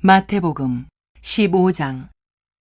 마태복음 15장.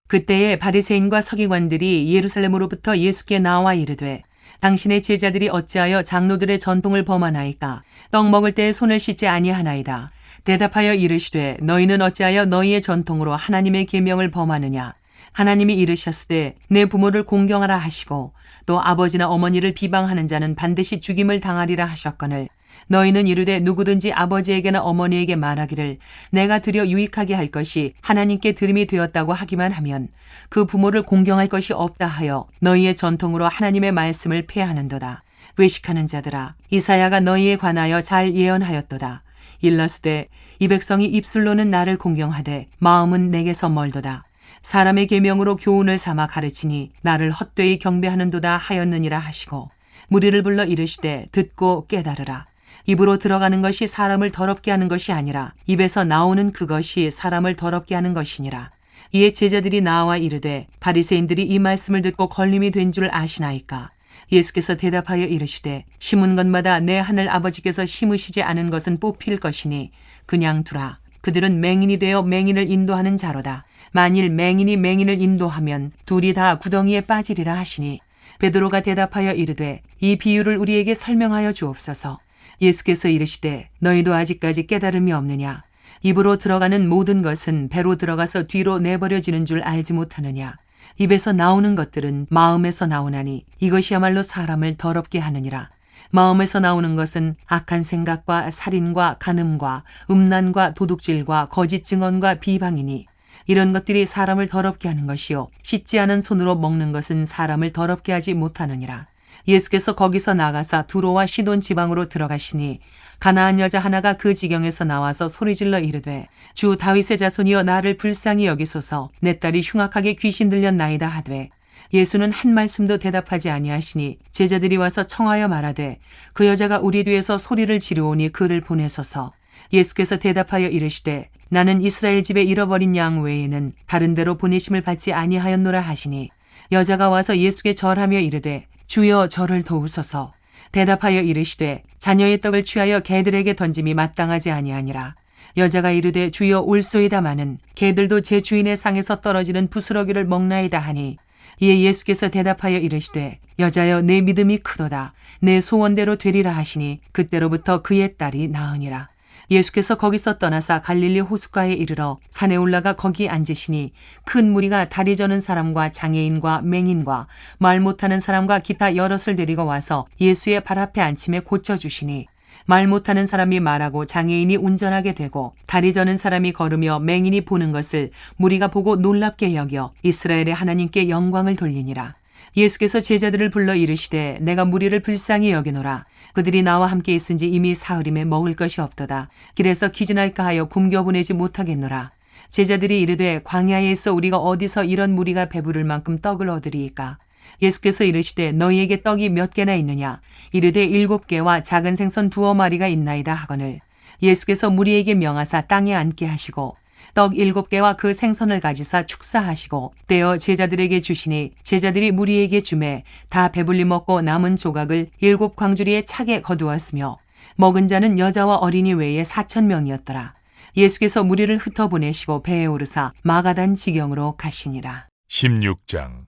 그때에 바리새인과 서기관들이 예루살렘으로부터 예수께 나와 이르되 당신의 제자들이 어찌하여 장로들의 전통을 범하나이까? 떡 먹을 때에 손을 씻지 아니하나이다. 대답하여 이르시되 너희는 어찌하여 너희의 전통으로 하나님의 계명을 범하느냐? 하나님이 이르셨으되 내 부모를 공경하라 하시고 또 아버지나 어머니를 비방하는 자는 반드시 죽임을 당하리라 하셨거늘 너희는 이르되 누구든지 아버지에게나 어머니에게 말하기를 내가 드려 유익하게 할 것이 하나님께 들음이 되었다고 하기만 하면 그 부모를 공경할 것이 없다 하여 너희의 전통으로 하나님의 말씀을 폐하는도다. 외식하는 자들아, 이사야가 너희에 관하여 잘 예언하였도다. 일러스되 이 백성이 입술로는 나를 공경하되 마음은 내게서 멀도다. 사람의 계명으로 교훈을 삼아 가르치니 나를 헛되이 경배하는도다 하였느니라 하시고 무리를 불러 이르시되 듣고 깨달으라. 입으로 들어가는 것이 사람을 더럽게 하는 것이 아니라 입에서 나오는 그것이 사람을 더럽게 하는 것이니라. 이에 제자들이 나와 이르되 바리새인들이 이 말씀을 듣고 걸림이 된 줄 아시나이까? 예수께서 대답하여 이르시되 심은 것마다 내 하늘 아버지께서 심으시지 않은 것은 뽑힐 것이니 그냥 두라. 그들은 맹인이 되어 맹인을 인도하는 자로다. 만일 맹인이 맹인을 인도하면 둘이 다 구덩이에 빠지리라 하시니 베드로가 대답하여 이르되 이 비유를 우리에게 설명하여 주옵소서. 예수께서 이르시되 너희도 아직까지 깨달음이 없느냐? 입으로 들어가는 모든 것은 배로 들어가서 뒤로 내버려지는 줄 알지 못하느냐? 입에서 나오는 것들은 마음에서 나오나니 이것이야말로 사람을 더럽게 하느니라. 마음에서 나오는 것은 악한 생각과 살인과 간음과 음란과 도둑질과 거짓 증언과 비방이니 이런 것들이 사람을 더럽게 하는 것이요 씻지 않은 손으로 먹는 것은 사람을 더럽게 하지 못하느니라. 예수께서 거기서 나가사 두로와 시돈 지방으로 들어가시니 가나안 여자 하나가 그 지경에서 나와서 소리질러 이르되 주 다윗의 자손이여 나를 불쌍히 여기소서. 내 딸이 흉악하게 귀신 들렸나이다 하되 예수는 한 말씀도 대답하지 아니하시니 제자들이 와서 청하여 말하되 그 여자가 우리 뒤에서 소리를 지르오니 그를 보내소서. 예수께서 대답하여 이르시되 나는 이스라엘 집에 잃어버린 양 외에는 다른 데로 보내심을 받지 아니하였노라 하시니 여자가 와서 예수께 절하며 이르되 주여 저를 도우소서. 대답하여 이르시되 자녀의 떡을 취하여 개들에게 던짐이 마땅하지 아니하니라. 여자가 이르되 주여 올소이다마는 개들도 제 주인의 상에서 떨어지는 부스러기를 먹나이다 하니 이에 예수께서 대답하여 이르시되 여자여 내 믿음이 크도다. 내 소원대로 되리라 하시니 그때로부터 그의 딸이 나으니라. 예수께서 거기서 떠나사 갈릴리 호숫가에 이르러 산에 올라가 거기 앉으시니 큰 무리가 다리 저는 사람과 장애인과 맹인과 말 못하는 사람과 기타 여럿을 데리고 와서 예수의 발 앞에 앉힘에 고쳐주시니 말 못하는 사람이 말하고 장애인이 운전하게 되고 다리 저는 사람이 걸으며 맹인이 보는 것을 무리가 보고 놀랍게 여겨 이스라엘의 하나님께 영광을 돌리니라. 예수께서 제자들을 불러 이르시되 내가 무리를 불쌍히 여기노라. 그들이 나와 함께 있은지 이미 사흘임에 먹을 것이 없도다. 길에서 기진할까 하여 굶겨 보내지 못하겠노라. 제자들이 이르되 광야에 있어 우리가 어디서 이런 무리가 배부를 만큼 떡을 얻으리이까? 예수께서 이르시되 너희에게 떡이 몇 개나 있느냐? 이르되 7개와 작은 생선 2마리가 있나이다 하거늘 예수께서 무리에게 명하사 땅에 앉게 하시고 떡 7개와 그 생선을 가지사 축사하시고 떼어 제자들에게 주시니 제자들이 무리에게 주매 다 배불리 먹고 남은 조각을 7 광주리에 차게 거두었으며 먹은 자는 여자와 어린이 외에 4,000명이었더라. 예수께서 무리를 흩어보내시고 배에 오르사 마가단 지경으로 가시니라. 16장.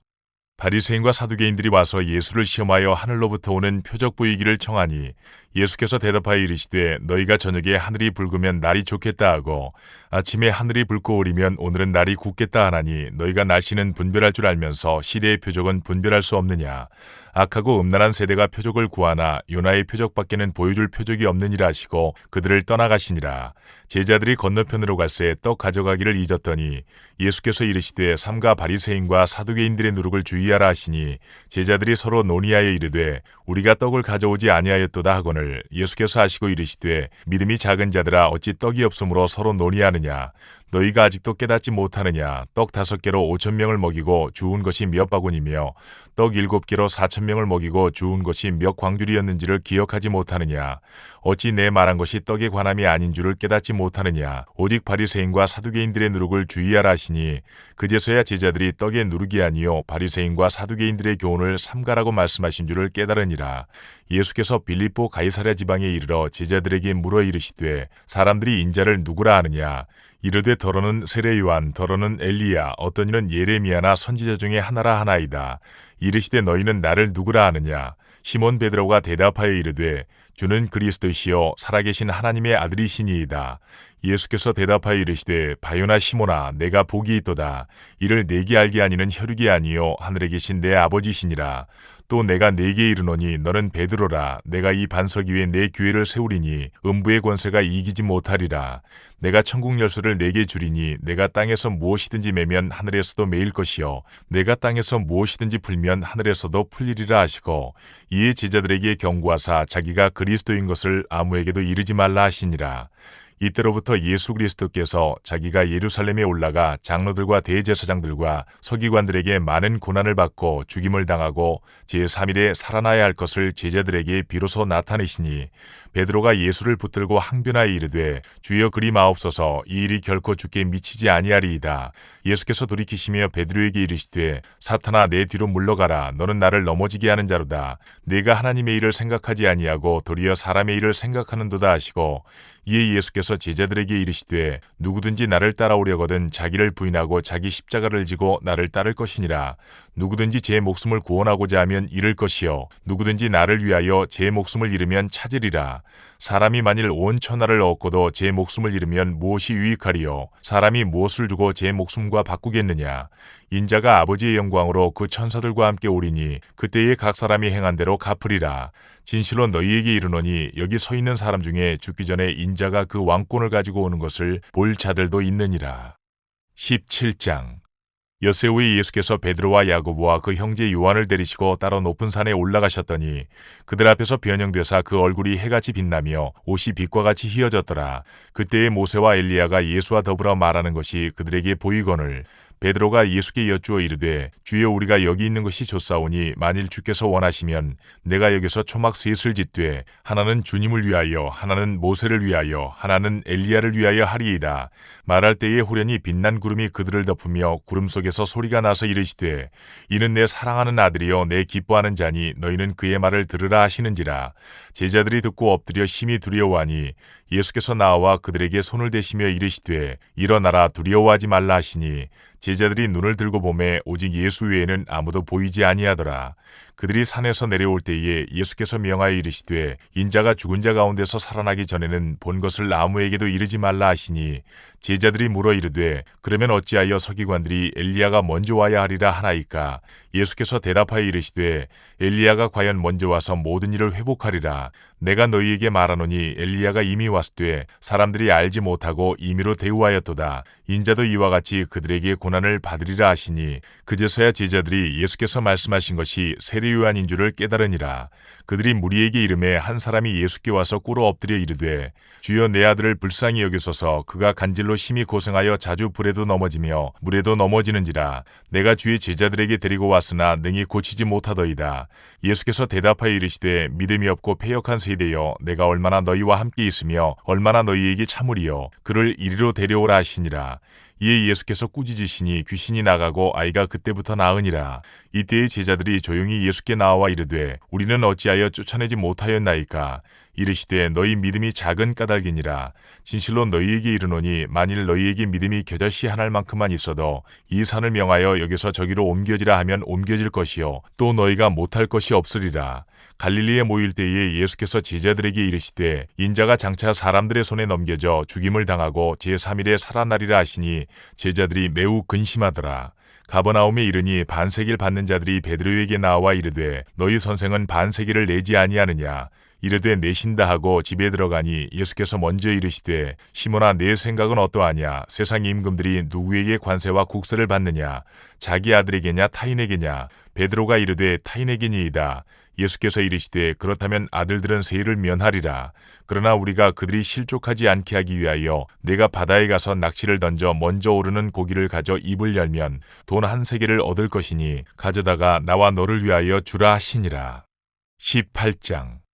바리새인과 사두개인들이 와서 예수를 시험하여 하늘로부터 오는 표적 보이기를 청하니 예수께서 대답하여 이르시되 너희가 저녁에 하늘이 붉으면 날이 좋겠다 하고 아침에 하늘이 붉고 오리면 오늘은 날이 굳겠다 하나니 너희가 날씨는 분별할 줄 알면서 시대의 표적은 분별할 수 없느냐? 악하고 음란한 세대가 표적을 구하나 요나의 표적밖에는 보여줄 표적이 없느니라 하시고 그들을 떠나가시니라. 제자들이 건너편으로 갈새 떡 가져가기를 잊었더니 예수께서 이르시되 삼가 바리새인과 사두개인들의 누룩을 주의하라 하시니 제자들이 서로 논의하여 이르되 우리가 떡을 가져오지 아니하였도다 하거늘 예수께서 하시고 이르시되 믿음이 작은 자들아 어찌 떡이 없으므로 서로 논의하느냐? 너희가 아직도 깨닫지 못하느냐? 떡 5개로 5,000명을 먹이고 주운 것이 몇 바구니며 떡 7개로 4,000명을 먹이고 주운 것이 몇 광주리였는지를 기억하지 못하느냐? 어찌 내 말한 것이 떡에 관함이 아닌 줄을 깨닫지 못하느냐? 오직 바리새인과 사두개인들의 누룩을 주의하라 하시니 그제서야 제자들이 떡의 누룩이 아니요 바리새인과 사두개인들의 교훈을 삼가라고 말씀하신 줄을 깨달으니라. 예수께서 빌립보 가이사랴 지방에 이르러 제자들에게 물어 이르시되 사람들이 인자를 누구라 하느냐? 이르되 더러는 세례 요한, 더러는 엘리야, 어떤 이는 예레미야나 선지자 중에 하나라 하나이다. 이르시되 너희는 나를 누구라 하느냐? 시몬 베드로가 대답하여 이르되 주는 그리스도시요 살아계신 하나님의 아들이시니이다. 예수께서 대답하여 이르시되 바요나 시몬아 내가 복이 있도다. 이를 내게 알게 하니는 혈육이 아니요 하늘에 계신 내 아버지시니라. 또 내가 네게 이르노니 너는 베드로라. 내가 이 반석 위에 내 교회를 세우리니 음부의 권세가 이기지 못하리라. 내가 천국 열쇠를 네게 주리니 내가 땅에서 무엇이든지 매면 하늘에서도 매일 것이요 내가 땅에서 무엇이든지 풀면 하늘에서도 풀리리라 하시고 이에 제자들에게 경고하사 자기가 그리스도인 것을 아무에게도 이르지 말라 하시니라. 이때로부터 예수 그리스도께서 자기가 예루살렘에 올라가 장로들과 대제사장들과 서기관들에게 많은 고난을 받고 죽임을 당하고 제3일에 살아나야 할 것을 제자들에게 비로소 나타내시니 베드로가 예수를 붙들고 항변하여 이르되 주여 그리 마옵소서 이 일이 결코 주께 미치지 아니하리이다. 예수께서 돌이키시며 베드로에게 이르시되 사탄아 내 뒤로 물러가라. 너는 나를 넘어지게 하는 자로다. 네가 하나님의 일을 생각하지 아니하고 도리어 사람의 일을 생각하는도다 하시고 이에 예수께서 제자들에게 이르시되 누구든지 나를 따라오려거든 자기를 부인하고 자기 십자가를 지고 나를 따를 것이니라. 누구든지 제 목숨을 구원하고자 하면 잃을 것이요 누구든지 나를 위하여 제 목숨을 잃으면 찾으리라. 사람이 만일 온 천하를 얻고도 제 목숨을 잃으면 무엇이 유익하리요? 사람이 무엇을 주고 제 목숨과 바꾸겠느냐? 인자가 아버지의 영광으로 그 천사들과 함께 오리니 그때에 각 사람이 행한 대로 갚으리라. 진실로 너희에게 이르노니 여기 서 있는 사람 중에 죽기 전에 인자가 그 왕권을 가지고 오는 것을 볼 자들도 있느니라. 17장 엿새 후에 예수께서 베드로와 야고보와 그 형제 요한을 데리시고 따로 높은 산에 올라가셨더니 그들 앞에서 변형되사 그 얼굴이 해같이 빛나며 옷이 빛과 같이 희어졌더라. 그때에 모세와 엘리야가 예수와 더불어 말하는 것이 그들에게 보이거늘 베드로가 예수께 여쭈어 이르되 주여 우리가 여기 있는 것이 좋사오니 만일 주께서 원하시면 내가 여기서 초막 셋을 짓되 하나는 주님을 위하여 하나는 모세를 위하여 하나는 엘리야를 위하여 하리이다. 말할 때에 호련히 빛난 구름이 그들을 덮으며 구름 속에서 소리가 나서 이르시되 이는 내 사랑하는 아들이요 내 기뻐하는 자니 너희는 그의 말을 들으라 하시는지라. 제자들이 듣고 엎드려 심히 두려워하니 예수께서 나와 그들에게 손을 대시며 이르시되 일어나라 두려워하지 말라 하시니 제자들이 눈을 들고 보매 오직 예수 외에는 아무도 보이지 아니하더라. 그들이 산에서 내려올 때에 예수께서 명하여 이르시되 인자가 죽은 자 가운데서 살아나기 전에는 본 것을 아무에게도 이르지 말라 하시니 제자들이 물어 이르되 그러면 어찌하여 서기관들이 엘리야가 먼저 와야 하리라 하나이까? 예수께서 대답하여 이르시되 엘리야가 과연 먼저 와서 모든 일을 회복하리라. 내가 너희에게 말하노니 엘리야가 이미 왔으되 사람들이 알지 못하고 임의로 대우하였도다. 인자도 이와 같이 그들에게 고난을 받으리라 하시니 그제서야 제자들이 예수께서 말씀하신 것이 세례 요한인 줄을 깨달으니라. 그들이 무리에게 이름에 한 사람이 예수께 와서 꿇어 엎드려 이르되 주여 내 아들을 불쌍히 여기소서. 그가 간질로 심히 고생하여 자주 불에도 넘어지며 물에도 넘어지는지라. 내가 주의 제자들에게 데리고 왔으나 능히 고치지 못하더이다. 예수께서 대답하여 이르시되 믿음이 없고 패역한 세대여 내가 얼마나 너희와 함께 있으며 얼마나 너희에게 참으리요. 그를 이리로 데려오라 하시니라. 이에 예수께서 꾸짖으시니 귀신이 나가고 아이가 그때부터 나으니라. 이때의 제자들이 조용히 예수께 나와 이르되 우리는 어찌하여 쫓아내지 못하였나이까? 이르시되 너희 믿음이 작은 까닭이니라. 진실로 너희에게 이르노니 만일 너희에게 믿음이 겨자씨 한 알만큼만 있어도 이 산을 명하여 여기서 저기로 옮겨지라 하면 옮겨질 것이요 또 너희가 못할 것이 없으리라. 갈릴리에 모일 때에 예수께서 제자들에게 이르시되 인자가 장차 사람들의 손에 넘겨져 죽임을 당하고 제3일에 살아나리라 하시니 제자들이 매우 근심하더라. 가버나움에 이르니 반세기를 받는 자들이 베드로에게 나와 이르되 너희 선생은 반세기를 내지 아니하느냐? 이르되 내신다 하고 집에 들어가니 예수께서 먼저 이르시되 시몬아 내 생각은 어떠하냐? 세상 임금들이 누구에게 관세와 국세를 받느냐? 자기 아들에게냐 타인에게냐? 베드로가 이르되 타인에게니이다. 예수께서 이르시되 그렇다면 아들들은 세일을 면하리라. 그러나 우리가 그들이 실족하지 않게 하기 위하여 내가 바다에 가서 낚시를 던져 먼저 오르는 고기를 가져 입을 열면 돈 한 세겔을 얻을 것이니 가져다가 나와 너를 위하여 주라 하시니라. 18장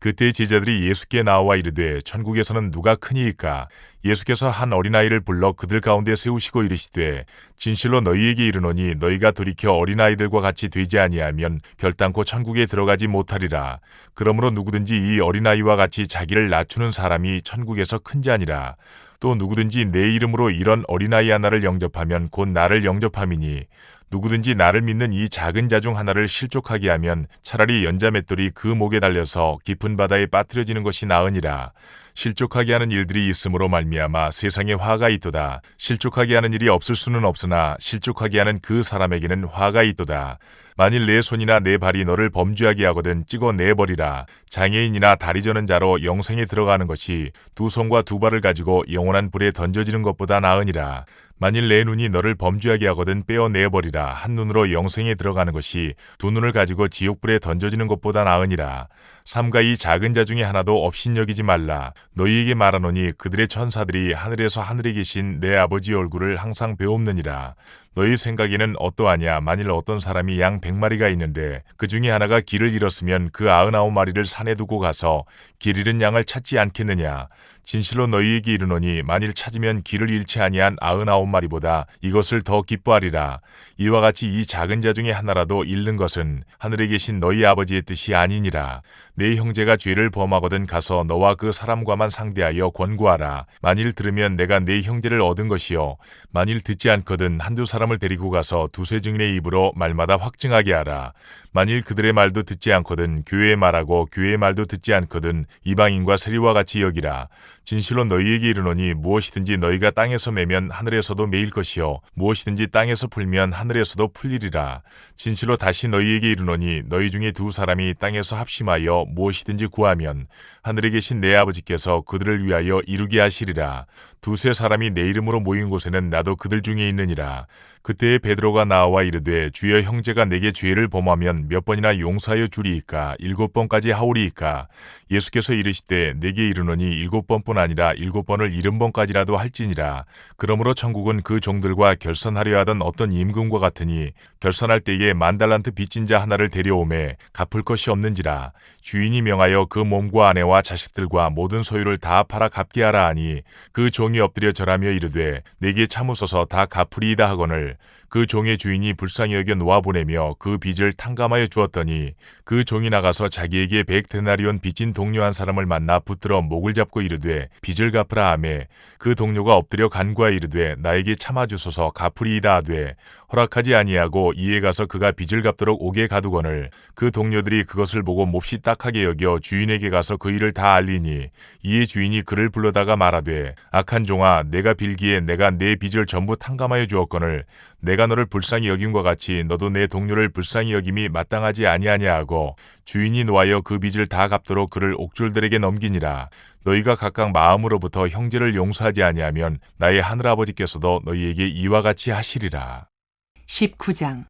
그때 제자들이 예수께 나와 이르되 천국에서는 누가 크니이까? 예수께서 한 어린아이를 불러 그들 가운데 세우시고 이르시되 진실로 너희에게 이르노니 너희가 돌이켜 어린아이들과 같이 되지 아니하면 결단코 천국에 들어가지 못하리라. 그러므로 누구든지 이 어린아이와 같이 자기를 낮추는 사람이 천국에서 큰 자니라. 또 누구든지 내 이름으로 이런 어린아이 하나를 영접하면 곧 나를 영접함이니 누구든지 나를 믿는 이 작은 자 중 하나를 실족하게 하면 차라리 연자맷돌이 그 목에 달려서 깊은 바다에 빠뜨려지는 것이 나으니라. 실족하게 하는 일들이 있음으로 말미암아 세상에 화가 있도다. 실족하게 하는 일이 없을 수는 없으나 실족하게 하는 그 사람에게는 화가 있도다. 만일 내 손이나 내 발이 너를 범죄하게 하거든 찍어 내버리라. 장애인이나 다리 저는 자로 영생에 들어가는 것이 두 손과 두 발을 가지고 영원한 불에 던져지는 것보다 나으니라. 만일 내 눈이 너를 범죄하게 하거든 빼어내버리라. 한 눈으로 영생에 들어가는 것이 두 눈을 가지고 지옥불에 던져지는 것보다 나으니라. 삼가 이 작은 자 중에 하나도 업신여기지 말라. 너희에게 말하노니 그들의 천사들이 하늘에서 하늘에 계신 내 아버지 얼굴을 항상 배옵느니라. 너희 생각에는 어떠하냐? 만일 어떤 사람이 양 100마리가 있는데 그 중에 하나가 길을 잃었으면 그 99마리를 산에 두고 가서 길 잃은 양을 찾지 않겠느냐? 진실로 너희에게 이르노니 만일 찾으면 길을 잃지 아니한 99마리보다 이것을 더 기뻐하리라. 이와 같이 이 작은 자 중에 하나라도 잃는 것은 하늘에 계신 너희 아버지의 뜻이 아니니라. 내 형제가 죄를 범하거든 가서 너와 그 사람과만 상대하여 권고하라. 만일 들으면 내가 내 형제를 얻은 것이요 만일 듣지 않거든 한두 사람을 데리고 가서 두세 증인의 입으로 말마다 확증하게 하라. 만일 그들의 말도 듣지 않거든 교회의 말하고 교회의 말도 듣지 않거든 이방인과 세리와 같이 여기라. 진실로 너희에게 이르노니 무엇이든지 너희가 땅에서 매면 하늘에서도 매일 것이요 무엇이든지 땅에서 풀면 하늘에서도 풀리리라. 진실로 다시 너희에게 이르노니 너희 중에 두 사람이 땅에서 합심하여 무엇이든지 구하면 하늘에 계신 내 아버지께서 그들을 위하여 이루게 하시리라. 두세 사람이 내 이름으로 모인 곳에는 나도 그들 중에 있느니라. 그때에 베드로가 나와 이르되 주여 형제가 내게 죄를 범하면 몇 번이나 용서하여 주리이까 7번까지 하오리이까. 예수께서 이르시되 내게 이르노니 7번뿐 아니라 7번을 70번까지라도 할지니라. 그러므로 천국은 그 종들과 결산하려 하던 어떤 임금과 같으니 결산할 때에 10,000달란트 빚진 자 하나를 데려오매 갚을 것이 없는지라. 주인이 명하여 그 몸과 아내와 자식들과 모든 소유를 다 팔아 갚게 하라 하니 그 종이 엎드려 절하며 이르되 내게 참으소서 다 갚으리이다 하거늘 그 종의 주인이 불쌍히 여겨 놓아보내며 그 빚을 탕감하여 주었더니 그 종이 나가서 자기에게 100데나리온 빚진 동료 한 사람을 만나 붙들어 목을 잡고 이르되 빚을 갚으라 하매 그 동료가 엎드려 간구하여 이르되 나에게 참아주소서 갚으리이다 하되 허락하지 아니하고 이에 가서 그가 빚을 갚도록 옥에 가두거늘 그 동료들이 그것을 보고 몹시 딱하게 여겨 주인에게 가서 그 일을 다 알리니 이에 주인이 그를 불러다가 말하되 악한 종아 내가 빌기에 내가 내 빚을 전부 탕감하여 주었거늘 내가 너를 불쌍히 여김과 같이 너도 내 동료를 불쌍히 여김이 마땅하지 아니하냐 하고 주인이 노하여 그 빚을 다 갚도록 그를 옥졸들에게 넘기니라. 너희가 각각 마음으로부터 형제를 용서하지 아니하면 나의 하늘아버지께서도 너희에게 이와 같이 하시리라. 19장.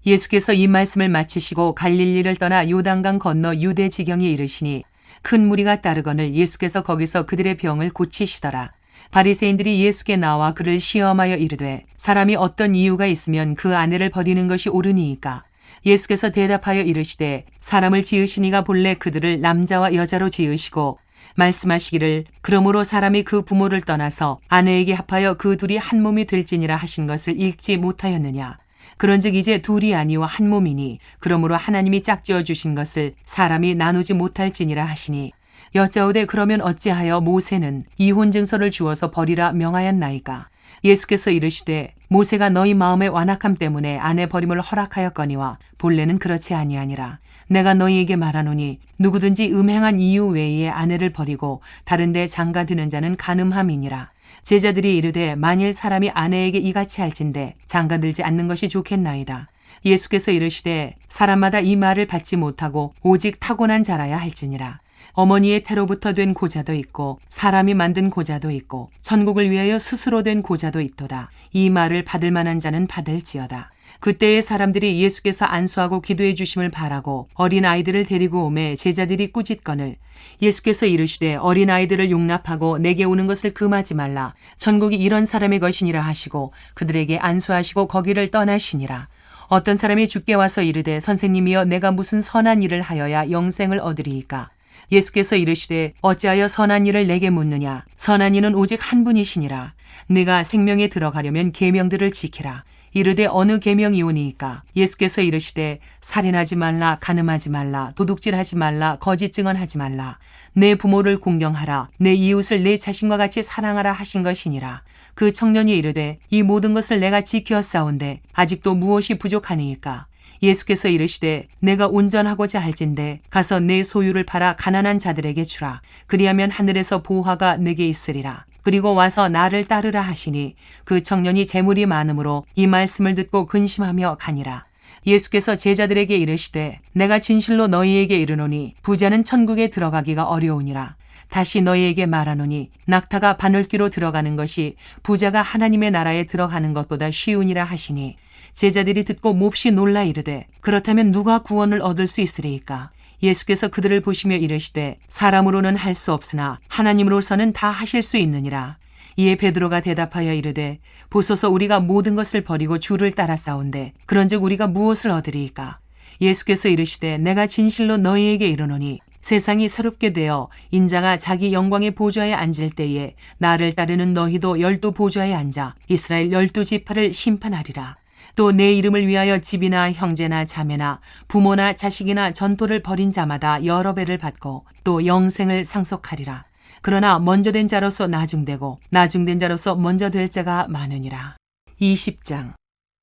예수께서 이 말씀을 마치시고 갈릴리를 떠나 요단강 건너 유대 지경에 이르시니 큰 무리가 따르거늘 예수께서 거기서 그들의 병을 고치시더라. 바리새인들이 예수께 나와 그를 시험하여 이르되 사람이 어떤 이유가 있으면 그 아내를 버리는 것이 옳으니이까. 예수께서 대답하여 이르시되 사람을 지으시니가 본래 그들을 남자와 여자로 지으시고 말씀하시기를 그러므로 사람이 그 부모를 떠나서 아내에게 합하여 그 둘이 한 몸이 될지니라 하신 것을 읽지 못하였느냐. 그런즉 이제 둘이 아니요 한 몸이니 그러므로 하나님이 짝지어 주신 것을 사람이 나누지 못할지니라 하시니 여짜오되 그러면 어찌하여 모세는 이혼 증서를 주어서 버리라 명하였나이까. 예수께서 이르시되 모세가 너희 마음의 완악함 때문에 아내 버림을 허락하였거니와 본래는 그렇지 아니하니라. 내가 너희에게 말하노니 누구든지 음행한 이유 외에 아내를 버리고 다른 데 장가드는 자는 간음함이니라. 제자들이 이르되 만일 사람이 아내에게 이같이 할진대 장가들지 않는 것이 좋겠나이다. 예수께서 이르시되 사람마다 이 말을 받지 못하고 오직 타고난 자라야 할지니라. 어머니의 태로부터 된 고자도 있고 사람이 만든 고자도 있고 천국을 위하여 스스로 된 고자도 있도다. 이 말을 받을 만한 자는 받을지어다. 그때의 사람들이 예수께서 안수하고 기도해 주심을 바라고 어린아이들을 데리고 오매 제자들이 꾸짖거늘 예수께서 이르시되 어린아이들을 용납하고 내게 오는 것을 금하지 말라. 천국이 이런 사람의 것이니라 하시고 그들에게 안수하시고 거기를 떠나시니라. 어떤 사람이 주께 와서 이르되 선생님이여 내가 무슨 선한 일을 하여야 영생을 얻으리이까. 예수께서 이르시되 어찌하여 선한 일을 내게 묻느냐. 선한 이는 오직 한 분이시니라. 네가 생명에 들어가려면 계명들을 지키라. 이르되 어느 계명이오니이까? 예수께서 이르시되 살인하지 말라, 간음하지 말라, 도둑질하지 말라, 거짓 증언하지 말라, 내 부모를 공경하라, 내 이웃을 내 자신과 같이 사랑하라 하신 것이니라. 그 청년이 이르되 이 모든 것을 내가 지켰사온데 아직도 무엇이 부족하니이까? 예수께서 이르시되 내가 온전하고자 할진대 가서 내 소유를 팔아 가난한 자들에게 주라. 그리하면 하늘에서 보화가 내게 있으리라. 그리고 와서 나를 따르라 하시니 그 청년이 재물이 많으므로 이 말씀을 듣고 근심하며 가니라. 예수께서 제자들에게 이르시되 내가 진실로 너희에게 이르노니 부자는 천국에 들어가기가 어려우니라. 다시 너희에게 말하노니 낙타가 바늘귀로 들어가는 것이 부자가 하나님의 나라에 들어가는 것보다 쉬우니라 하시니 제자들이 듣고 몹시 놀라 이르되 그렇다면 누가 구원을 얻을 수 있으리이까? 예수께서 그들을 보시며 이르시되 사람으로는 할 수 없으나 하나님으로서는 다 하실 수 있느니라. 이에 베드로가 대답하여 이르되 보소서 우리가 모든 것을 버리고 주를 따라 싸운데 그런즉 우리가 무엇을 얻으리이까? 예수께서 이르시되 내가 진실로 너희에게 이르노니 세상이 새롭게 되어 인자가 자기 영광의 보좌에 앉을 때에 나를 따르는 너희도 12 보좌에 앉아 이스라엘 12지파를 심판하리라. 또 내 이름을 위하여 집이나 형제나 자매나 부모나 자식이나 전토를 벌인 자마다 여러 배를 받고 또 영생을 상속하리라. 그러나 먼저 된 자로서 나중되고 나중된 자로서 먼저 될 자가 많으니라. 20장.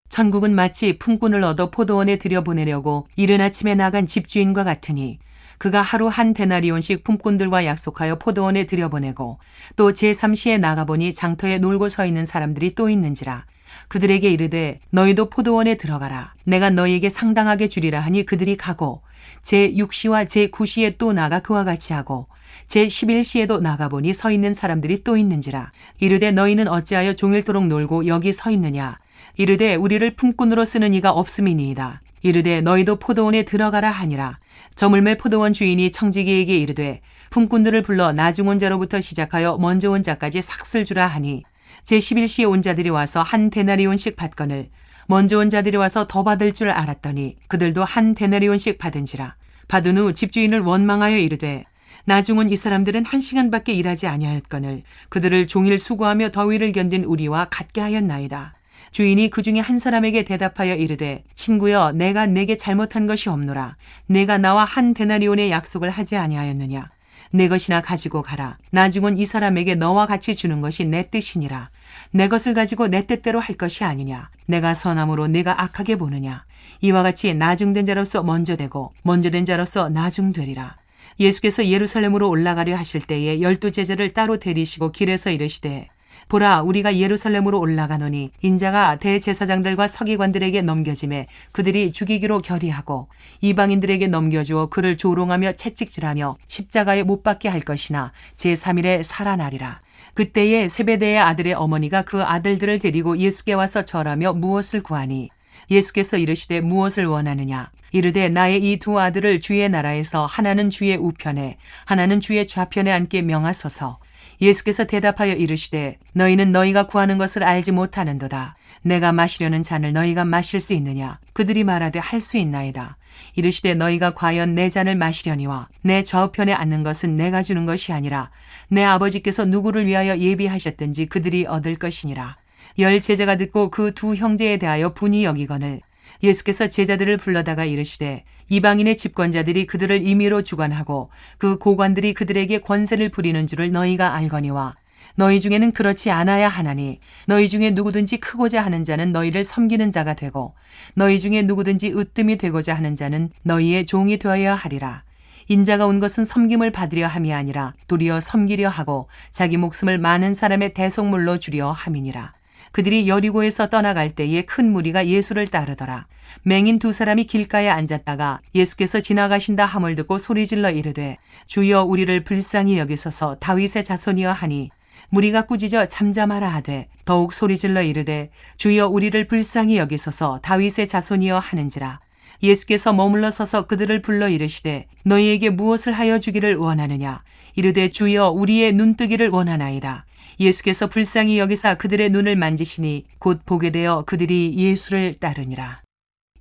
천국은 마치 품꾼을 얻어 포도원에 들여보내려고 이른 아침에 나간 집주인과 같으니 그가 하루 한 데나리온씩 품꾼들과 약속하여 포도원에 들여보내고 또 제3시에 나가보니 장터에 놀고 서 있는 사람들이 또 있는지라. 그들에게 이르되 너희도 포도원에 들어가라. 내가 너희에게 상당하게 주리라 하니 그들이 가고 제6시와 제9시에 또 나가 그와 같이 하고 제11시에도 나가보니 서 있는 사람들이 또 있는지라. 이르되 너희는 어찌하여 종일토록 놀고 여기 서 있느냐. 이르되 우리를 품꾼으로 쓰는 이가 없음이니이다. 이르되 너희도 포도원에 들어가라 하니라. 저물매 포도원 주인이 청지기에게 이르되 품꾼들을 불러 나중 온 자로부터 시작하여 먼저 온 자까지 삭슬 주라 하니 제11시에 온 자들이 와서 한 데나리온씩 받거늘 먼저 온 자들이 와서 더 받을 줄 알았더니 그들도 한 데나리온씩 받은지라. 받은 후 집주인을 원망하여 이르되 나중 온 이 사람들은 1시간밖에 일하지 아니하였거늘 그들을 종일 수고하며 더위를 견딘 우리와 같게 하였나이다. 주인이 그 중에 한 사람에게 대답하여 이르되 친구여 내가 내게 잘못한 것이 없노라. 내가 나와 한 데나리온의 약속을 하지 아니하였느냐. 내 것이나 가지고 가라. 나중 온 이 사람에게 너와 같이 주는 것이 내 뜻이니라. 내 것을 가지고 내 뜻대로 할 것이 아니냐. 내가 선함으로 내가 악하게 보느냐. 이와 같이 나중된 자로서 먼저 되고 먼저 된 자로서 나중되리라. 예수께서 예루살렘으로 올라가려 하실 때에 12 제자를 따로 데리시고 길에서 이르시되 보라 우리가 예루살렘으로 올라가노니 인자가 대제사장들과 서기관들에게 넘겨짐에 그들이 죽이기로 결의하고 이방인들에게 넘겨주어 그를 조롱하며 채찍질하며 십자가에 못 박게 할 것이나 제3일에 살아나리라. 그때에 세베대의 아들의 어머니가 그 아들들을 데리고 예수께 와서 절하며 무엇을 구하니 예수께서 이르시되 무엇을 원하느냐. 이르되 나의 이 두 아들을 주의 나라에서 하나는 주의 우편에 하나는 주의 좌편에 앉게 명하소서. 예수께서 대답하여 이르시되 너희는 너희가 구하는 것을 알지 못하는도다. 내가 마시려는 잔을 너희가 마실 수 있느냐. 그들이 말하되 할 수 있나이다. 이르시되 너희가 과연 내 잔을 마시려니와 내 좌우편에 앉는 것은 내가 주는 것이 아니라 내 아버지께서 누구를 위하여 예비하셨든지 그들이 얻을 것이니라. 10 제자가 듣고 그 두 형제에 대하여 분이 여기거늘 예수께서 제자들을 불러다가 이르시되 이방인의 집권자들이 그들을 임의로 주관하고 그 고관들이 그들에게 권세를 부리는 줄을 너희가 알거니와 너희 중에는 그렇지 않아야 하나니 너희 중에 누구든지 크고자 하는 자는 너희를 섬기는 자가 되고 너희 중에 누구든지 으뜸이 되고자 하는 자는 너희의 종이 되어야 하리라. 인자가 온 것은 섬김을 받으려 함이 아니라 도리어 섬기려 하고 자기 목숨을 많은 사람의 대속물로 주려 함이니라. 그들이 여리고에서 떠나갈 때에 큰 무리가 예수를 따르더라. 맹인 2 사람이 길가에 앉았다가 예수께서 지나가신다 함을 듣고 소리질러 이르되 주여 우리를 불쌍히 여기소서 다윗의 자손이여 하니 무리가 꾸짖어 잠잠하라 하되 더욱 소리질러 이르되 주여 우리를 불쌍히 여기소서 다윗의 자손이여 하는지라. 예수께서 머물러 서서 그들을 불러 이르시되 너희에게 무엇을 하여 주기를 원하느냐. 이르되 주여 우리의 눈뜨기를 원하나이다. 예수께서 불쌍히 여기사 그들의 눈을 만지시니 곧 보게 되어 그들이 예수를 따르니라.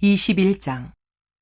21장.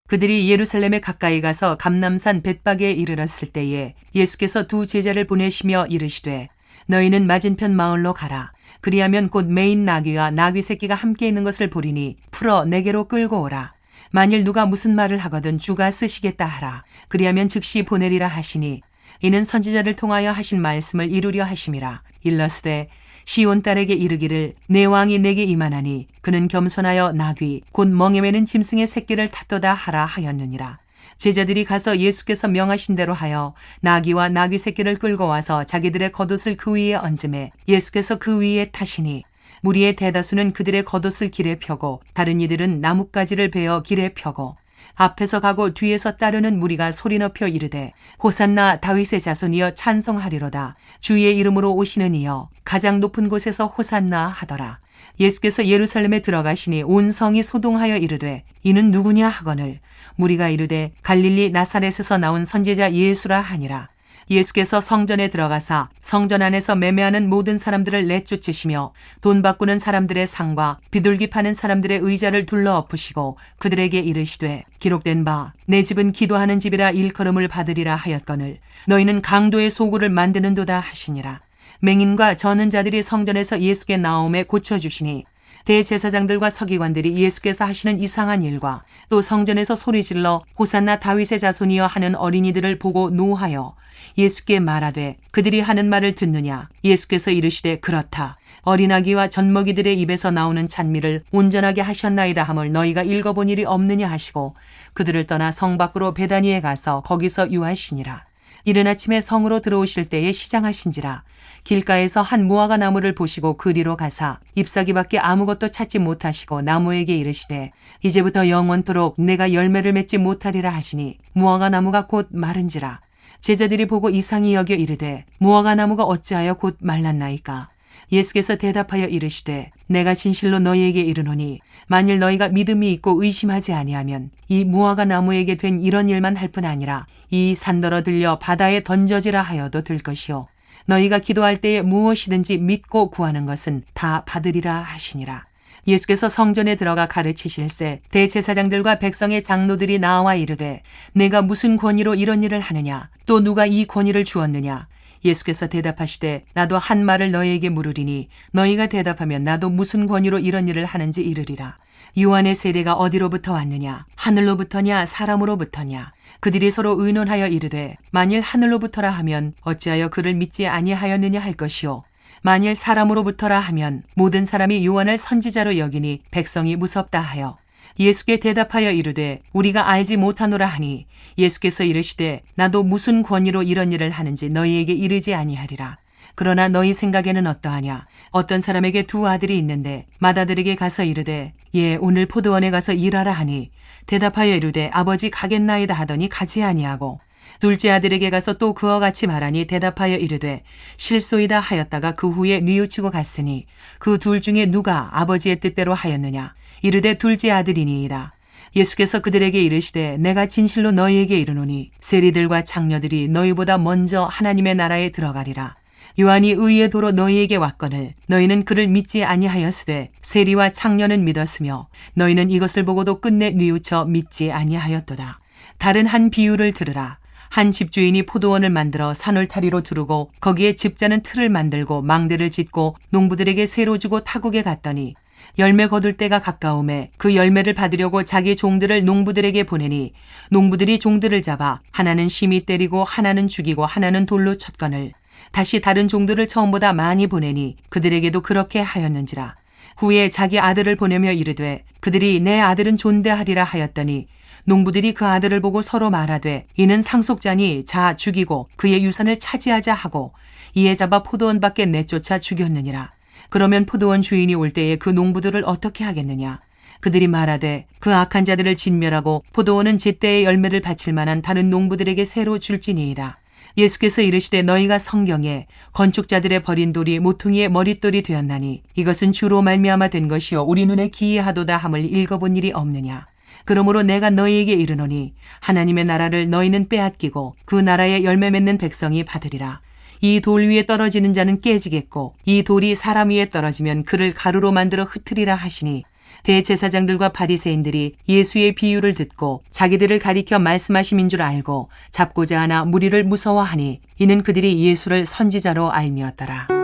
그들이 예루살렘에 가까이 가서 감람산 벳박에 이르렀을 때에 예수께서 2 제자를 보내시며 이르시되 너희는 맞은편 마을로 가라. 그리하면 곧 매인 나귀와 나귀 새끼가 함께 있는 것을 보리니 풀어 내게로 끌고 오라. 만일 누가 무슨 말을 하거든 주가 쓰시겠다 하라. 그리하면 즉시 보내리라 하시니 이는 선지자를 통하여 하신 말씀을 이루려 하심이라. 일러스되 시온 딸에게 이르기를 내 왕이 내게 임하나니 그는 겸손하여 나귀 곧 멍에 매는 짐승의 새끼를 탔도다 하라 하였느니라. 제자들이 가서 예수께서 명하신 대로 하여 나귀와 나귀 새끼를 끌고 와서 자기들의 겉옷을 그 위에 얹음에 예수께서 그 위에 타시니 무리의 대다수는 그들의 겉옷을 길에 펴고 다른 이들은 나뭇가지를 베어 길에 펴고 앞에서 가고 뒤에서 따르는 무리가 소리 높여 이르되 호산나 다윗의 자손이여 찬송하리로다. 주의 이름으로 오시는 이여 가장 높은 곳에서 호산나 하더라. 예수께서 예루살렘에 들어가시니 온 성이 소동하여 이르되 이는 누구냐 하거늘 무리가 이르되 갈릴리 나사렛에서 나온 선지자 예수라 하니라. 예수께서 성전에 들어가사 성전 안에서 매매하는 모든 사람들을 내쫓으시며 돈 바꾸는 사람들의 상과 비둘기 파는 사람들의 의자를 둘러 엎으시고 그들에게 이르시되 기록된 바 내 집은 기도하는 집이라 일컬음을 받으리라 하였거늘 너희는 강도의 소굴을 만드는도다 하시니라. 맹인과 저는 자들이 성전에서 예수께 나옴에 고쳐주시니 대제사장들과 서기관들이 예수께서 하시는 이상한 일과 또 성전에서 소리질러 호산나 다윗의 자손이여 하는 어린이들을 보고 노하여 예수께 말하되 그들이 하는 말을 듣느냐. 예수께서 이르시되 그렇다. 어린아기와 젖먹이들의 입에서 나오는 찬미를 온전하게 하셨나이다 함을 너희가 읽어본 일이 없느냐 하시고 그들을 떠나 성 밖으로 베다니에 가서 거기서 유하시니라. 이른 아침에 성으로 들어오실 때에 시장하신지라. 길가에서 한 무화과 나무를 보시고 그리로 가사 잎사귀밖에 아무것도 찾지 못하시고 나무에게 이르시되 이제부터 영원토록 내가 열매를 맺지 못하리라 하시니 무화과 나무가 곧 마른지라. 제자들이 보고 이상히 여겨 이르되 무화과 나무가 어찌하여 곧 말랐나이까. 예수께서 대답하여 이르시되 내가 진실로 너희에게 이르노니 만일 너희가 믿음이 있고 의심하지 아니하면 이 무화과 나무에게 된 이런 일만 할 뿐 아니라 이 산더러 들려 바다에 던져지라 하여도 될 것이요 너희가 기도할 때에 무엇이든지 믿고 구하는 것은 다 받으리라 하시니라. 예수께서 성전에 들어가 가르치실세 대제사장들과 백성의 장로들이 나와 이르되 내가 무슨 권위로 이런 일을 하느냐 또 누가 이 권위를 주었느냐. 예수께서 대답하시되 나도 한 말을 너희에게 물으리니 너희가 대답하면 나도 무슨 권위로 이런 일을 하는지 이르리라. 요한의 세례가 어디로부터 왔느냐 하늘로부터냐 사람으로부터냐. 그들이 서로 의논하여 이르되 만일 하늘로부터라 하면 어찌하여 그를 믿지 아니하였느냐 할 것이요 만일 사람으로부터라 하면 모든 사람이 요한을 선지자로 여기니 백성이 무섭다 하여 예수께 대답하여 이르되 우리가 알지 못하노라 하니 예수께서 이르시되 나도 무슨 권위로 이런 일을 하는지 너희에게 이르지 아니하리라. 그러나 너희 생각에는 어떠하냐. 어떤 사람에게 두 아들이 있는데 맏아들에게 가서 이르되 예 오늘 포도원에 가서 일하라 하니 대답하여 이르되 아버지 가겠나이다 하더니 가지 아니하고 둘째 아들에게 가서 또 그와 같이 말하니 대답하여 이르되 실소이다 하였다가 그 후에 뉘우치고 갔으니 그 둘 중에 누가 아버지의 뜻대로 하였느냐. 이르되 둘째 아들이니이다. 예수께서 그들에게 이르시되 내가 진실로 너희에게 이르노니 세리들과 창녀들이 너희보다 먼저 하나님의 나라에 들어가리라. 요한이 의의 도로 너희에게 왔거늘 너희는 그를 믿지 아니하였으되 세리와 창녀는 믿었으며 너희는 이것을 보고도 끝내 뉘우쳐 믿지 아니하였도다. 다른 한 비유를 들으라. 한 집주인이 포도원을 만들어 산울타리로 두르고 거기에 집자는 틀을 만들고 망대를 짓고 농부들에게 세로 주고 타국에 갔더니 열매 거둘 때가 가까움에 그 열매를 받으려고 자기 종들을 농부들에게 보내니 농부들이 종들을 잡아 하나는 심히 때리고 하나는 죽이고 하나는 돌로 쳤거늘 다시 다른 종들을 처음보다 많이 보내니 그들에게도 그렇게 하였는지라. 후에 자기 아들을 보내며 이르되 그들이 내 아들은 존대하리라 하였더니 농부들이 그 아들을 보고 서로 말하되 이는 상속자니 자 죽이고 그의 유산을 차지하자 하고 이에 잡아 포도원 밖에 내쫓아 죽였느니라. 그러면 포도원 주인이 올 때에 그 농부들을 어떻게 하겠느냐. 그들이 말하되 그 악한 자들을 진멸하고 포도원은 제때의 열매를 바칠 만한 다른 농부들에게 새로 줄지니이다. 예수께서 이르시되 너희가 성경에 건축자들의 버린 돌이 모퉁이의 머릿돌이 되었나니 이것은 주로 말미암아 된 것이요 우리 눈에 기이하도다 함을 읽어본 일이 없느냐. 그러므로 내가 너희에게 이르노니 하나님의 나라를 너희는 빼앗기고 그 나라에 열매 맺는 백성이 받으리라. 이 돌 위에 떨어지는 자는 깨지겠고 이 돌이 사람 위에 떨어지면 그를 가루로 만들어 흩으리라 하시니 대제사장들과 바리새인들이 예수의 비유를 듣고 자기들을 가리켜 말씀하심인 줄 알고 잡고자 하나 무리를 무서워하니 이는 그들이 예수를 선지자로 알미었더라.